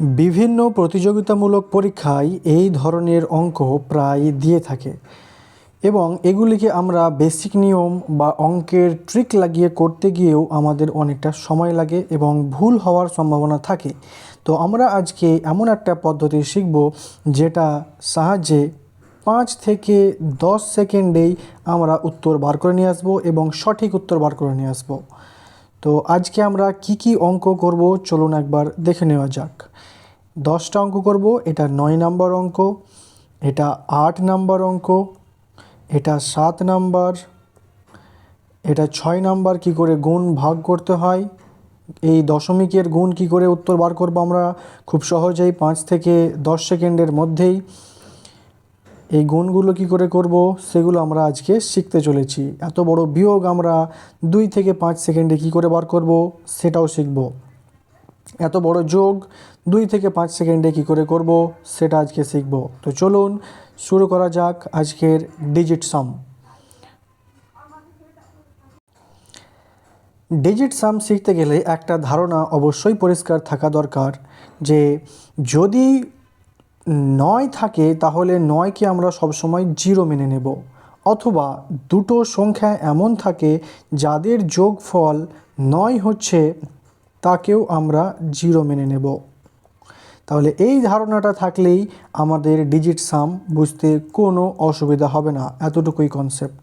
বিভিন্ন প্রতিযোগিতামূলক পরীক্ষায় এই ধরনের অঙ্ক প্রায় দিয়ে থাকে এবং এগুলিকে আমরা বেসিক নিয়ম বা অঙ্কের ট্রিক লাগিয়ে করতে গিয়েও আমাদের অনেকটা সময় লাগে এবং ভুল হওয়ার সম্ভাবনা থাকে। তো আমরা আজকে এমন একটা পদ্ধতি শিখব যেটা সাহায্যে 5 থেকে 10 সেকেন্ডেই আমরা উত্তর বার করে নিয়ে আসবো এবং সঠিক উত্তর বার করে নিয়ে আসবো। তো আজকে আমরা কি অঙ্ক করব চলুন একবার দেখে নেওয়া যাক। 10টা অঙ্ক করব। এটা 9 নম্বর অঙ্ক, এটা 8 নম্বর অঙ্ক, এটা 7 নাম্বার, এটা 6 নাম্বার কি করে গুণ ভাগ করতে হয়, এই দশমিকের গুণ কি করে উত্তর বার করব আমরা খুব সহজেই 5 থেকে 10 সেকেন্ডের মধ্যেই। এই গুণগুলো কি করে করব সেগুলো আমরা আজকে শিখতে চলেছি। এত বড় বিয়োগ আমরা 2 থেকে 5 সেকেন্ডে কি করে বার করব সেটাও শিখব। এত বড় যোগ 2 থেকে 5 সেকেন্ডে কি করে করব সেটা আজকে শিখব। তো চলুন শুরু করা যাক আজকের ডিজিট সাম। ডিজিট সাম শিখতে গেলে একটা ধারণা অবশ্যই পরিষ্কার থাকা দরকার যে যদি 9 থাকে তাহলে 9কে আমরা সবসময় 0 মেনে নেব, অথবা দুটো সংখ্যা এমন থাকে যাদের যোগফল 9 হচ্ছে তাকেও আমরা 0 মেনে নেব। তাহলে এই ধারণাটা থাকলেই আমাদের ডিজিট সাম বুঝতে কোনো অসুবিধা হবে না, এতটুকুই কনসেপ্ট।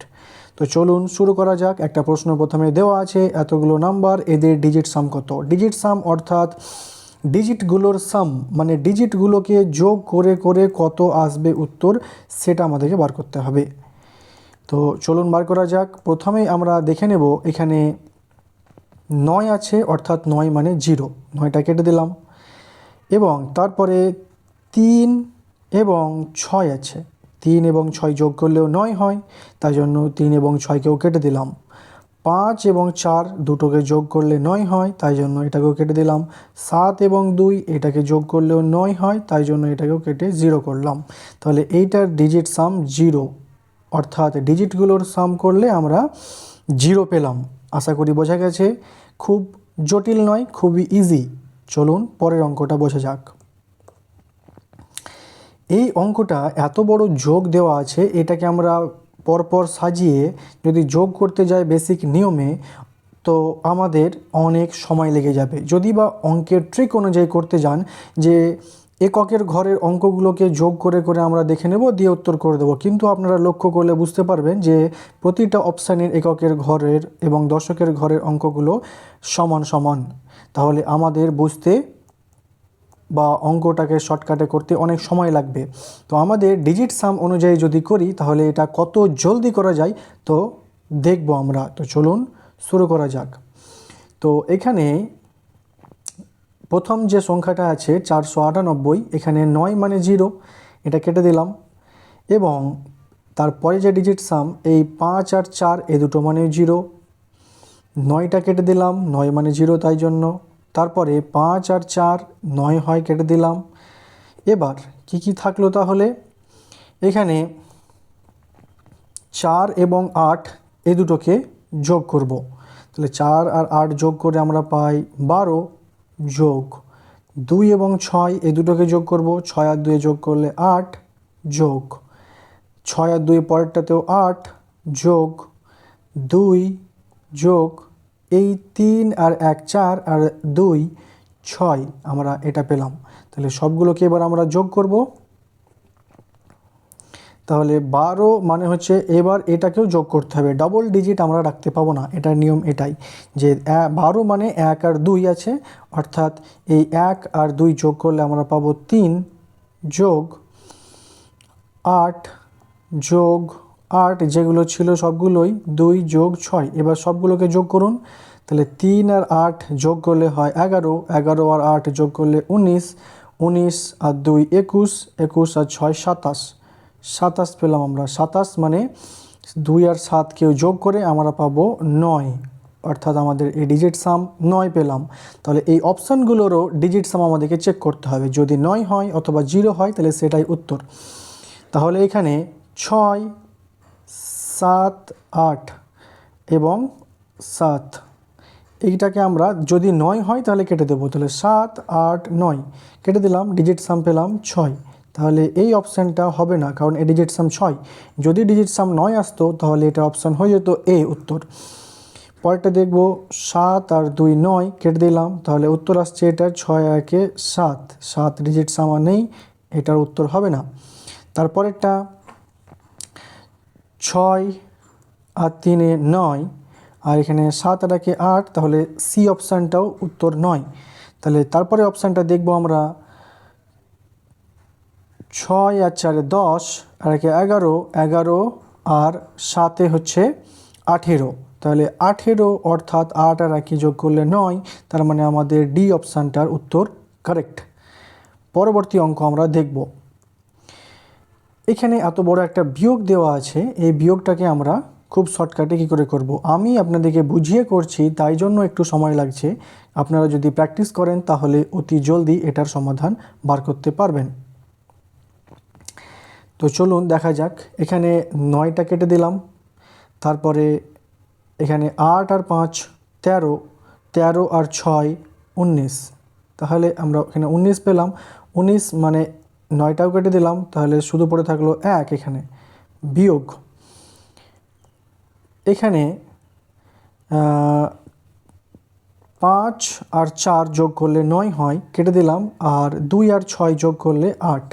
তো চলুন শুরু করা যাক। একটা প্রশ্ন প্রথমে দেওয়া আছে, এতগুলো নাম্বার, এদের ডিজিট সাম কত। ডিজিট সাম অর্থাৎ ডিজিটগুলোর সাম, মানে ডিজিটগুলোকে যোগ করে করে কত আসবে উত্তর সেটা আমাদেরকে বার করতে হবে। তো চলুন বার করা যাক। প্রথমেই আমরা দেখে নেব এখানে 9 আছে, অর্থাৎ 9 মানে 0, 9টা কেটে দিলাম। এবং তারপরে 3 এবং 6 আছে, 3 এবং 6 যোগ করলেও 9 হয়, তাই জন্য 3 এবং 6কেও কেটে দিলাম। 5 এবং 4 দুটোকে যোগ করলে 9 হয়, তাই জন্য এটাকেও কেটে দিলাম। 7 এবং 2 এটাকে যোগ করলেও 9 হয়, তাই জন্য এটাকেও কেটে 0 করলাম। তাহলে এইটার ডিজিট সাম 0, অর্থাৎ ডিজিটগুলোর সাম করলে আমরা 0 পেলাম। আশা করি বোঝা গেছে, খুব জটিল নয়, খুবই ইজি। চলুন পরের অঙ্কটা বোঝা যাক। এই অঙ্কটা এত বড় যোগ দেওয়া আছে, এটাকে আমরা পরপর সাজিয়ে যদি যোগ করতে যাই বেসিক নিয়মে তো আমাদের অনেক সময় লেগে যাবে। যদি বা অঙ্কের ট্রিক অনুযায়ী করতে যান যে এককের ঘরের অঙ্কগুলোকে যোগ করে করে আমরা দেখে নেব, দিয়ে উত্তর করে দেবো, কিন্তু আপনারা লক্ষ্য করলে বুঝতে পারবেন যে প্রতিটা অপশানের এককের ঘরের এবং দশকের ঘরের অঙ্কগুলো সমান সমান। তাহলে আমাদের বুঝতে বা অঙ্কটাকে শর্টকাটে করতে অনেক সময় লাগবে। তো আমাদের ডিজিট সাম অনুযায়ী যদি করি তাহলে এটা কত জলদি করা যায় তো দেখব আমরা। তো চলুন শুরু করা যাক। তো এখানে প্রথম যে সংখ্যাটা আছে 498, এখানে 9 মানে 0, এটা কেটে দিলাম। এবং তারপরে যে ডিজিট সাম এই 5 আর 4 এ দুটো মানে 0, 9টা কেটে দিলাম, 9 মানে 0 তাই জন্য। তারপরে 5 আর 4 9 হয়, কেটে দিলাম। এবার কি থাকলো তাহলে, এখানে 4 এবং 8 এ দুটোকে যোগ করব। তাহলে 4 আর 8 যোগ করে আমরা পাই 12, যোগ 2 এবং 6 এ দুটোকে যোগ করব, 6 আর 2 যোগ করলে 8, যোগ 6 আর 2 পরেরটাতেও 8, যোগ 2, যোগ এই 3 আর 1 4 আর 2 6, আমরা এটা পেলাম। তাহলে সবগুলোকে এবার আমরা যোগ করব। তাহলে 12 মানে হচ্ছে এবার এটাকেও যোগ করতে হবে, ডবল ডিজিট আমরা রাখতে পাবো না, এটার নিয়ম এটাই যে 12 মানে 1 আর 2 আছে, অর্থাৎ এই 1 আর 2 যোগ করলে আমরা পাবো 3, যোগ 8, যোগ 8 যেগুলো ছিল সবগুলোই 2 যোগ 6, এবার সবগুলোকে যোগ করুন। তাহলে 3 আর 8 যোগ করলে হয় 11, 11 আর 8 যোগ করলে 19, 19 আর 2 21, 21 আর 6 27, 27 পেলাম আমরা। 27 মানে 2 আর 7কেও যোগ করে আমরা পাবো 9, অর্থাৎ আমাদের এই ডিজিট সাম 9 পেলাম। তাহলে এই অপশানগুলোরও ডিজিট সাম আমাদেরকে চেক করতে হবে, যদি 9 হয় অথবা 0 হয় তাহলে সেটাই উত্তর। তাহলে এখানে 6, 7, 8 এবং 7 এইটাকে আমরা যদি 9 হয় তাহলে কেটে দেবো, তাহলে 7 8 9 কেটে দিলাম, ডিজিট সাম পেলাম 6। তাহলে এই অপশানটা হবে না, কারণ এই ডিজিট সাম 6। যদি ডিজিট সাম 9 আসতো তাহলে এটা অপশান হয়ে যেত এ উত্তর। পরেরটা দেখব, 7 আর 2 9 কেটে দিলাম, তাহলে উত্তর আসছে এটার 6 একে 7। 7 ডিজিট সামা নেই, এটার উত্তর হবে না। তারপরেরটা 6 আর 3 9, আর এখানে 7 আর 1 8, তাহলে সি অপশানটাও উত্তর নয়। তাহলে তারপরে অপশানটা দেখব আমরা, 6 আর 4 10, আর 1 11, 11 আর 7 হচ্ছে 18। তাহলে 18 অর্থাৎ 8 আর 1 যোগ করলে 9, তার মানে আমাদের ডি অপশানটার উত্তর কারেক্ট। পরবর্তী অঙ্ক আমরা দেখব। এখানে এত বড় একটা বিয়োগ দেওয়া আছে, এই বিয়োগটাকে আমরা খুব শর্টকাটে কী করে করব। আমি আপনাদেরকে বুঝিয়ে করছি, তাই জন্য একটু সময় লাগছে। আপনারা যদি প্র্যাকটিস করেন তাহলে অতি জলদি এটার সমাধান বার করতে পারবেন। তো চলুন দেখা যাক। এখানে 9টা কেটে দিলাম, তারপরে এখানে 8 আর 5 13, 13 আর 6 19, তাহলে আমরা এখানে 19 পেলাম। 19 মানে 9টাও কেটে দিলাম, তাহলে শুধু পড়ে থাকলো 1। এখানে বিয়োগ, এখানে 5 আর 4 যোগ করলে 9 হয়, কেটে দিলাম। আর 2 আর 6 যোগ করলে 8।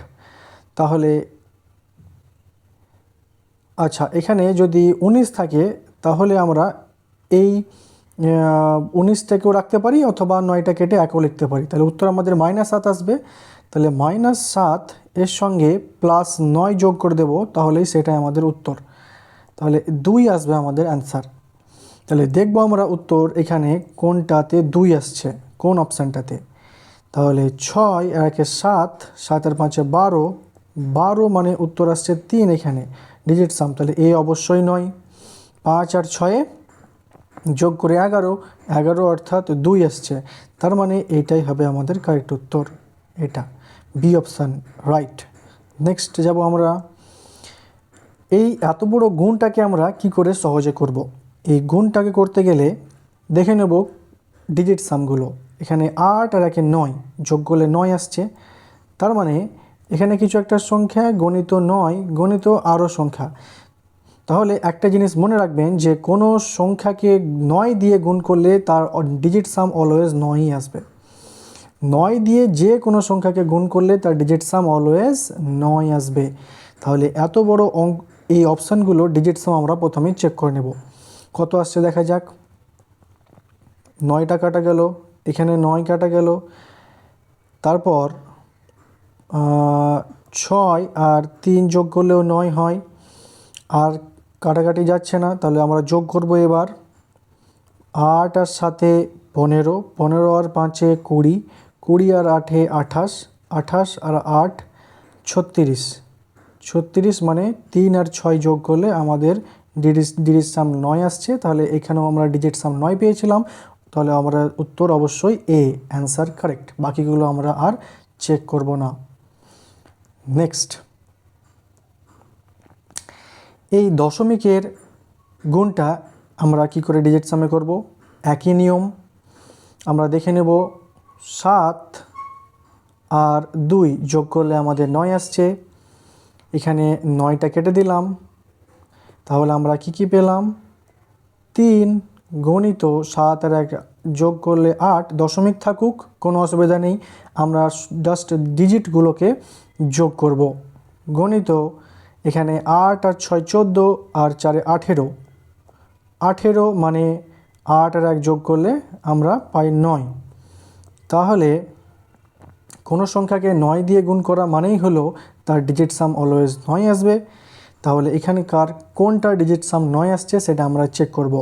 তাহলে আচ্ছা, এখানে যদি 19 থাকে তাহলে আমরা এই 19টাকেও রাখতে পারি, অথবা 9টা কেটে 1ও লিখতে পারি। তাহলে উত্তর আমাদের -7 আসবে। তাহলে -7 এর সঙ্গে +9 যোগ করে দেব, তাহলেই সেটাই আমাদের উত্তর। তাহলে 2 আসবে আমাদের অ্যান্সার। তাহলে দেখব আমরা উত্তর এখানে কোনটাতে 2 আসছে, কোন অপশানটাতে। তাহলে 6 আর 1 7, 7 আর 5 12, 12 মানে উত্তর আসছে 3 এখানে ডিজিট সাম, তাহলে এ অবশ্যই নয়। 5 আর 6 যোগ করে 11, 11 অর্থাৎ 2 আসছে, তার মানে এটাই হবে আমাদের কারেক্ট উত্তর, এটা বি অপশান রাইট। নেক্সট যাব আমরা। এই এত বড় গুণটাকে আমরা কি করে সহজে করব। এই গুণটাকে করতে গেলে দেখে নেব ডিজিট সামগুলো। এখানে 8 আর 1 9 যোগ করলে 9 আসছে, তার মানে এখানে কিছু একটা সংখ্যা গণিত 9 গণিত আরও সংখ্যা। তাহলে একটা জিনিস মনে রাখবেন যে কোনো সংখ্যাকে 9 দিয়ে গুণ করলে তার ডিজিট সাম অলওয়েজ 9ই আসবে। 9 দিয়ে যে কোনো সংখ্যাকে গুণ করলে তার ডিজিট সাম অলওয়েজ 9 আসবে। তাহলে এত বড় অঙ্ক, এই অপশানগুলো ডিজিট সাম আমরা প্রথমেই চেক করে নেব। কত আসছে দেখা যাক। 9টা কাটা গেল, এখানে 9 কাটা গেল, তারপর 6 আর 3 যোগ করলেও 9 হয়, আর কাটাকাটি যাচ্ছে না, তাহলে আমরা যোগ করব এবার। 8 আর 7 15, 15 আর 5 20, 20 আর 8 28, 28 আর 8 36, 36 মানে 3 আর 6 যোগ করলে আমাদের ডিজিট সাম 9 আসছে। তাহলে এখানেও আমরা ডিজিট সাম 9 পেয়েছিলাম, তাহলে আমরা উত্তর অবশ্যই এ, অ্যান্সার কারেক্ট। বাকিগুলো আমরা আর চেক করব না। নেক্সট, এই দশমিকের গুণটা আমরা কি করে ডিজিট সামে করব। একই নিয়ম, আমরা দেখে নেব। 7 আর 2 যোগ করলে আমাদের 9 আসছে, এখানে 9টা কেটে দিলাম, তাহলে আমরা কি পেলাম। 3 গণিত 7 আর 1 যোগ করলে 8, দশমিক থাকুক কোনো অসুবিধা নেই, আমরা জাস্ট ডিজিটগুলোকে যোগ করব। গণিত এখানে 8 আর 6 14, আর 4 18, 18 মানে 8 আর 1 যোগ করলে আমরা পাই 9। তাহলে কোনো সংখ্যাকে 9 দিয়ে গুণ করা মানেই হলো তার ডিজিট সাম অলওয়েজ 9 আসবে। তাহলে এখানকার কোনটা ডিজিট সাম 9 আসছে সেটা আমরা চেক করব।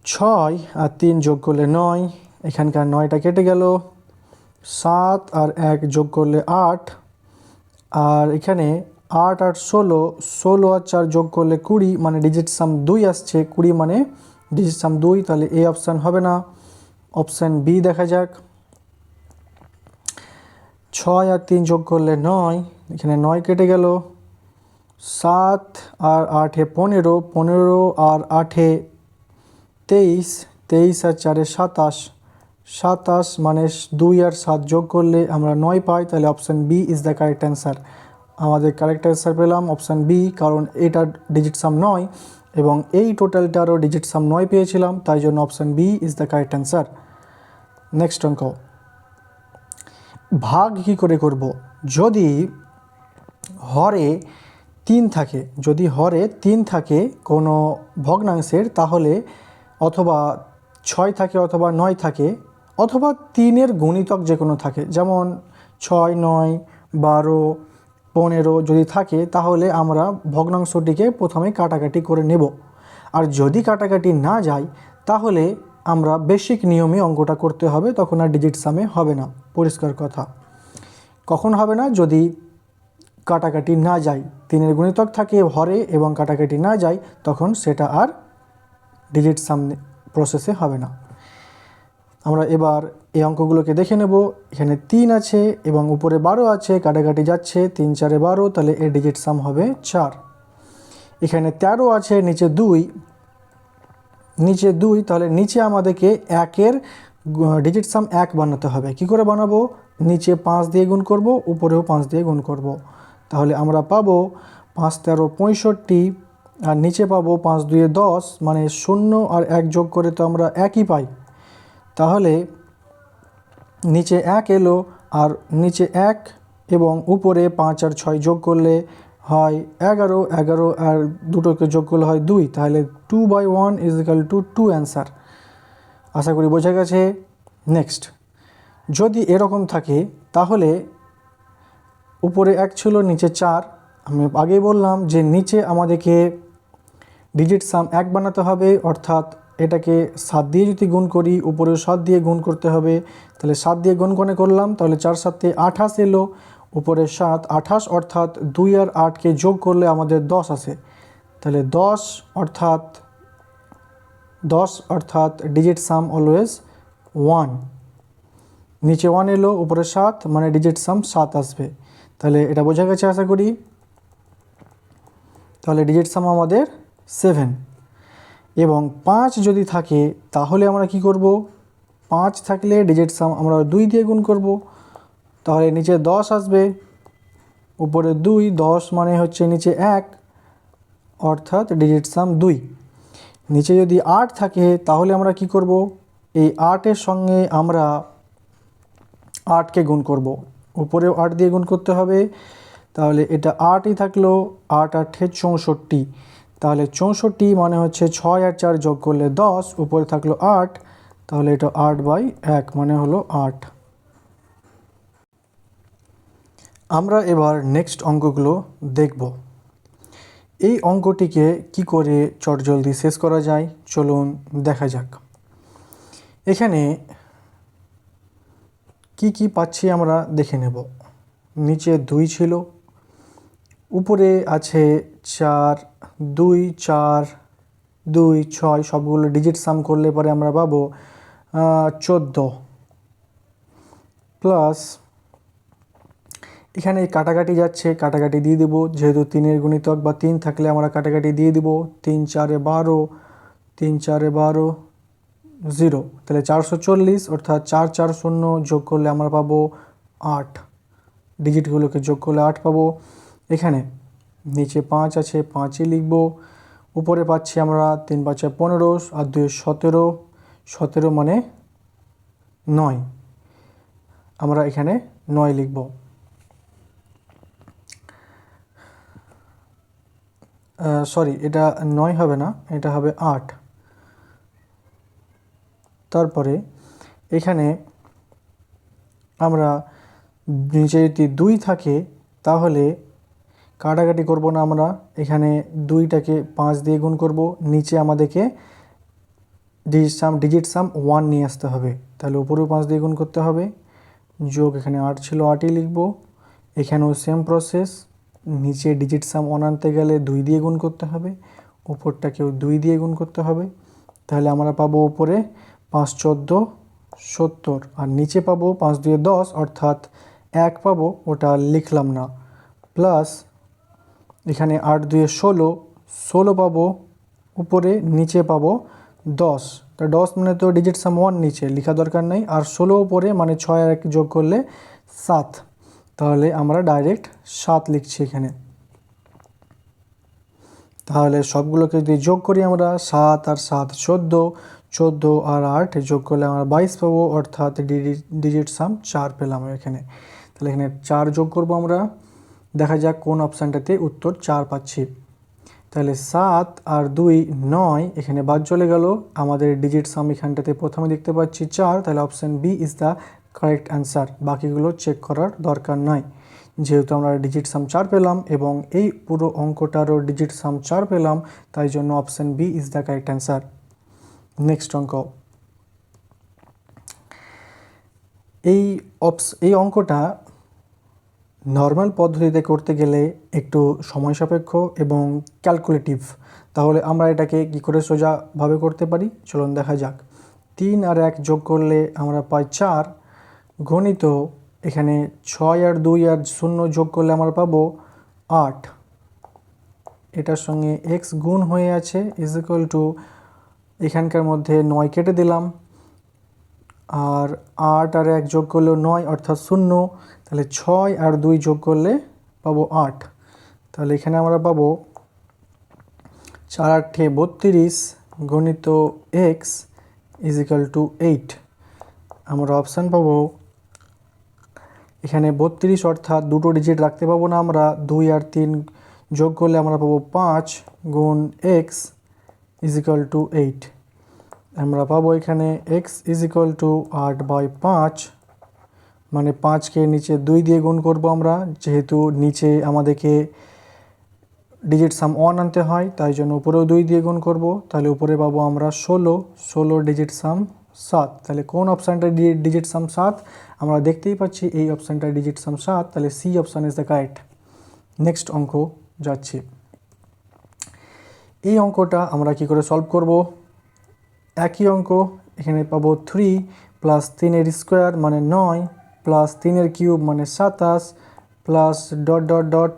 6 আর 3 যোগ করলে 9, এখানকার 9টা কেটে গেল। 7 আর 1 যোগ করলে 8, আর এখানে 8 আর 16, 16 আর 4 যোগ করলে 20, মানে ডিজিট সাম 2 আসছে। 20 মানে ডিজিট সাম 2, তাহলে এ অপশান হবে না, অপশান বি দেখা যাক। 6 আর 3 যোগ করলে 9, এখানে 9 কেটে গেল। 7 আর 8 15, 15 আর 8 23, 23 আর 4 27, 27 মানে 2 আর 7 যোগ করলে আমরা 9 পাই, তাহলে option B is the correct answer. আমাদের কারেক্ট অ্যান্সার পেলাম অপশান বি, কারণ এটার ডিজিট সাম 9 এবং এই টোটালটারও ডিজিট সাম 9 পেয়েছিলাম, তাই জন্য option B is the correct answer. Next অঙ্ক, ভাগ কী করে করব? যদি হরে 3 থাকে, যদি হরে 3 থাকে কোনো ভগ্নাংশের, তাহলে অথবা 6 থাকে অথবা 9 থাকে অথবা 3-এর গুণিতক যে কোনো থাকে, যেমন 6, 9, 12, 15 যদি থাকে, তাহলে আমরা ভগ্নাংশটিকে প্রথমে কাটাকাটি করে নেব। আর যদি কাটাকাটি না যায় তাহলে আমরা বেসিক নিয়মে অঙ্কটা করতে হবে, তখন আর ডিজিট সামে হবে না। পরিষ্কার কথা। কখন হবে না? যদি কাটাকাটি না যায়, 3-এর গুণিতক থাকে হরে এবং কাটাকাটি না যায়, তখন সেটা আর ডিজিট সাম প্রসেসে হবে না। আমরা এবার এই অঙ্কগুলোকে দেখে নেব। এখানে 3 আছে এবং উপরে 12 আছে, কাটাকাটি যাচ্ছে, 3 4 12, তাহলে এর ডিজিট সাম হবে 4। এখানে 13 আছে, নিচে 2, তাহলে নিচে আমাদেরকে 1-এর ডিজিট সাম 1 বানাতে হবে। কি করে বানাবো? নিচে 5 দিয়ে গুণ করব, উপরেও 5 দিয়ে গুণ করব। তাহলে আমরা পাবো 5 13 65, আর নিচে পাবো 5 2 10, মানে 0 আর 1 যোগ করে তো আমরা 1ই পাই। তাহলে নিচে 1 এলো, আর নিচে 1 এবং উপরে 5 আর 6 যোগ করলে হয় 11, 11 আর দুটোকে যোগ করলে হয় 2, তাহলে 2/1 = 2 অ্যান্সার। আশা করি বোঝা গেছে। নেক্সট, যদি এরকম থাকে তাহলে উপরে 1 ছিল, নিচে 4। আমি আগেই বললাম যে নিচে আমাদেরকে ডিজিট সাম 1 বানাতে হবে, অর্থাৎ এটাকে 7 দিয়ে যদি গুণ করি, উপরেও 7 দিয়ে গুণ করতে হবে। তাহলে 7 দিয়ে গুণ করে করলাম, তাহলে 4 7 28 এলো, উপরে 7 28, অর্থাৎ 2 আর 8কে যোগ করলে আমাদের 10 আসে। তাহলে 10 অর্থাৎ ডিজিট সাম অলওয়েজ 1। নিচে 1 এলো, উপরে 7, মানে ডিজিট সাম 7 আসবে। তাহলে এটা বোঝা গেছে আশা করি। তাহলে ডিজিট সাম আমাদের 7। এবং 5 যদি থাকে তাহলে আমরা কি করব? 5 থাকলে ডিজিট সাম আমরা 2 দিয়ে গুণ করব, তাহলে নিচে 10 আসবে, উপরে 2, 10 মানে হচ্ছে নিচে 1, অর্থাৎ ডিজিট সাম 2। নিচে যদি 8 থাকে তাহলে আমরা কি করব? এই 8-এর সঙ্গে আমরা 8কে গুণ করব, উপরেও 8 দিয়ে গুণ করতে হবে। তাহলে এটা 8ই থাকলো, 8 8 64, তাহলে 64 মানে হচ্ছে 6 আর 4 যোগ করলে 10, উপরে থাকলো 8, তাহলে এটা 8/1 মানে হলো 8। আমরা এবার নেক্সট অঙ্কগুলো দেখব। এই অঙ্কটিকে কি করে চটজলদি শেষ করা যায় চলুন দেখা যাক। এখানে কি পাচ্ছি আমরা দেখে নেব। নিচে 2 ছিল, উপরে আছে 4, 2 4 2 6, সবগুলো ডিজিট সাম করলে পরে আমরা পাবো 14, প্লাস এখানে কাটাকাটি যাচ্ছে, কাটাকাটি দিয়ে দেবো, যেহেতু 3-এর গুণিতক বা 3 থাকলে আমরা কাটাকাটি দিয়ে দিব। 3 4 12, 3 4 12 0, তাহলে 440, অর্থাৎ 4 4 0 যোগ করলে আমরা পাবো 8, ডিজিটগুলোকে যোগ করলে 8 পাবো। এখানে নিচে 5 আছে, 5ই লিখব, উপরে পাচ্ছি আমরা 3 5 15 আর 2 17, 17 মানে 9, আমরা এখানে 9 লিখব। সরি, এটা 9 হবে না, এটা হবে 8। তারপরে এখানে আমরা নিচে যদি 2 থাকে তাহলে কাটাকাটি করব না, আমরা এখানে 2টাকে 5 দিয়ে গুণ করব, নিচে আমাদেরকে ডিজিট সাম 1 নিয়ে আসতে হবে, তাহলে উপরেও 5 দিয়ে গুণ করতে হবে, যোগ এখানে 8 ছিল, 8ই লিখব। এখানেও সেম প্রসেস, নিচে ডিজিট সাম 1 আনতে গেলে 2 দিয়ে গুণ করতে হবে, উপরটাকেও 2 দিয়ে গুণ করতে হবে, তাহলে আমরা পাবো উপরে 5 14 70, আর নিচে পাবো 5 2 10, অর্থাৎ 1 পাবো, ওটা লিখলাম না, প্লাস এখানে 8 2 16 পাবো উপরে, নিচে পাবো 10, তো 10 মানে তো ডিজিট সাম 1 নিচে লেখা দরকার নেই, আর 16 উপরে মানে 6 আর 1 যোগ করলে 7, তাহলে আমরা ডাইরেক্ট 7 লিখছি এখানে। তাহলে সবগুলোকে যদি যোগ করি আমরা 7 আর 7 14, 14 আর 8 যোগ করলে আমরা 22 পাবো, অর্থাৎ ডিজিট সাম 4 পেলাম এখানে। তাহলে এখানে 4 যোগ করব আমরা, দেখা যাক কোন অপশানটাতে উত্তর 4 পাচ্ছি। তাহলে 7 আর 2 9, এখানে বাদ চলে গেল, আমাদের ডিজিট সাম এখানটাতে প্রথমে দেখতে পাচ্ছি 4, তাহলে option B is the correct answer. বাকিগুলো চেক করার দরকার নাই, যেহেতু আমরা ডিজিট সাম 4 পেলাম এবং এই পুরো অঙ্কটারও ডিজিট সাম 4 পেলাম, তাই জন্য option B is the correct answer. Next অঙ্ক, এই অঙ্কটা নর্মাল পদ্ধতিতে করতে গেলে একটু সময় সাপেক্ষ এবং ক্যালকুলেটিভ। তাহলে আমরা এটাকে কী করে সোজাভাবে করতে পারি চলুন দেখা যাক। 3 আর 1 যোগ করলে আমরা পাই 4, গণিত এখানে 6 আর 2 আর 0 যোগ করলে আমরা পাবো 8, এটার সঙ্গে x গুণ হয়ে আছে ইজ ইকুয়াল টু, এখানকার মধ্যে 9 কেটে দিলাম, আর 8 আর 1 যোগ করলেও 9 অর্থাৎ 0, তাহলে 6 আর 2 যোগ করলে পাবো 8, তাহলে এখানে আমরা পাবো 4 8 32 গণিত x ইজ ইকুয়াল টু 8। আমরা অপশান পাবো এখানে 32, অর্থাৎ দুটো ডিজিট রাখতে পাবো না আমরা, 2 আর 3 যোগ করলে আমরা পাবো 5 গুণ x ইজ ইকুয়াল টু 8। আমরা পাবো এখানে x ইজ ইকুয়াল টু 8/5, মানে 5কে নিচে 2 দিয়ে গুণ করব আমরা, যেহেতু নিচে আমাদেরকে ডিজিট সাম 1 আনতে হয়, তাই জন্য উপরেও 2 দিয়ে গুণ করব, তাহলে উপরে পাবো আমরা 16 ডিজিট সাম 7। তাহলে কোন অপশানটা ডিজিট সাম 7? আমরা দেখতেই পাচ্ছি এই অপশানটা ডিজিট সাম 7, তাহলে C option is the correct. Next অঙ্ক যাচ্ছি। এই অঙ্কটা আমরা কি করে সলভ করব? একই অঙ্ক, এখানে পাবো 3 প্লাস 3 এর স্কোয়ার মানে 9 প্লাস 3 এর কিউব মানে 27 প্লাস ডট ডট ডট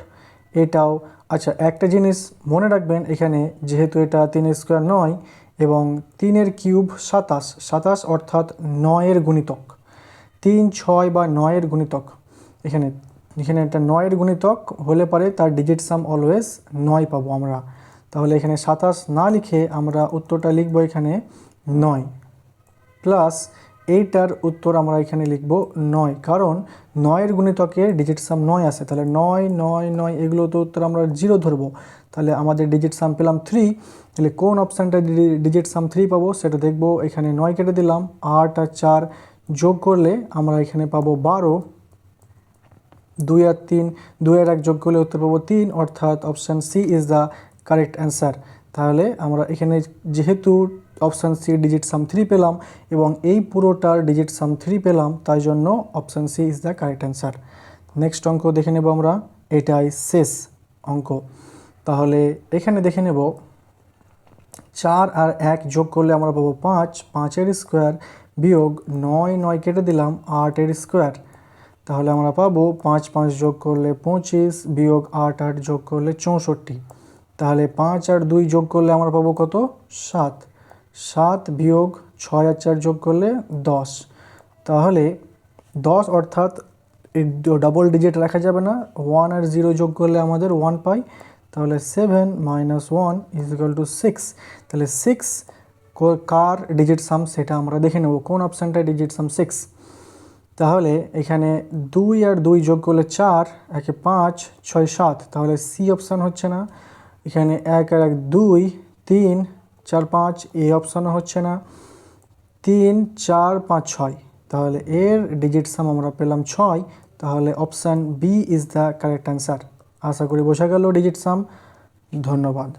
এটাও। আচ্ছা, একটা জিনিস মনে রাখবেন, এখানে যেহেতু এটা 3 এর স্কোয়ার 9 এবং 3 এর কিউব 27 অর্থাৎ 9 এর গুণিতক, 3 6 বা 9 এর গুণিতক। এখানে একটা 9 এর গুণিতক হলে পারে তার ডিজিট সাম অলওয়েজ 9 পাবো আমরা। তাহলে এখানে 27 না লিখে আমরা উত্তরটা লিখবো এখানে 9 প্লাস এইটার উত্তর আমরা এখানে লিখব 9, কারণ 9 এর গুণিতকের ডিজিট সাম 9 আসে, তাহলে 9 9 9 এগুলো তো উত্তর আমরা 0 ধরবো, তাহলে আমাদের ডিজিট সাম পেলাম 3। তাহলে কোন অপশানটা ডিজিট সাম 3 পাবো সেটা দেখবো। এখানে 9 কেটে দিলাম, 8 আর 4 যোগ করলে আমরা এখানে পাবো 12, 2 আর 1 যোগ করলে উত্তর পাবো 3, অর্থাৎ option C is the correct answer. তাহলে আমরা এখানে যেহেতু অপশান সি ডিজিট সাম 3 পেলাম এবং এই পুরোটার ডিজিট সাম 3 পেলাম, তাই জন্য option C is the correct answer. Next অঙ্ক দেখে নেব আমরা, এটাই শেষ অঙ্ক। তাহলে এখানে দেখে নেব 4 আর 1 যোগ করলে আমরা পাবো 5, 5 এর স্কোয়ার বিয়োগ 9 9 কেটে দিলাম 8 এর স্কোয়ার, তাহলে আমরা পাবো 5 5 যোগ করলে 25 বিয়োগ 8 8 যোগ করলে 64, তাহলে 5 আর 2 যোগ করলে আমরা পাবো কত? 7 7 বিয়োগ 6 আর 4 যোগ করলে 10, তাহলে 10 অর্থাৎ ডাবল ডিজিট রাখা যাবে না, 1 আর 0 যোগ করলে আমাদের 1 পাই, তাহলে 7 - 1 ইজ ইকুয়াল টু 6। তাহলে 6 কার ডিজিট সাম সেটা আমরা দেখে নেব, কোন অপশানটা ডিজিট সাম 6। তাহলে এখানে 2 আর 2 যোগ করলে 4, 1 5 6 7, তাহলে সি অপশান হচ্ছে না। এখানে 1 আর 1 2 3 4 5, এই অপশানও হচ্ছে না। 3 4 5 6, তাহলে এর ডিজিট সাম আমরা পেলাম 6, তাহলে option B is the correct answer. আশা করি বোঝা গেল ডিজিট সাম। ধন্যবাদ।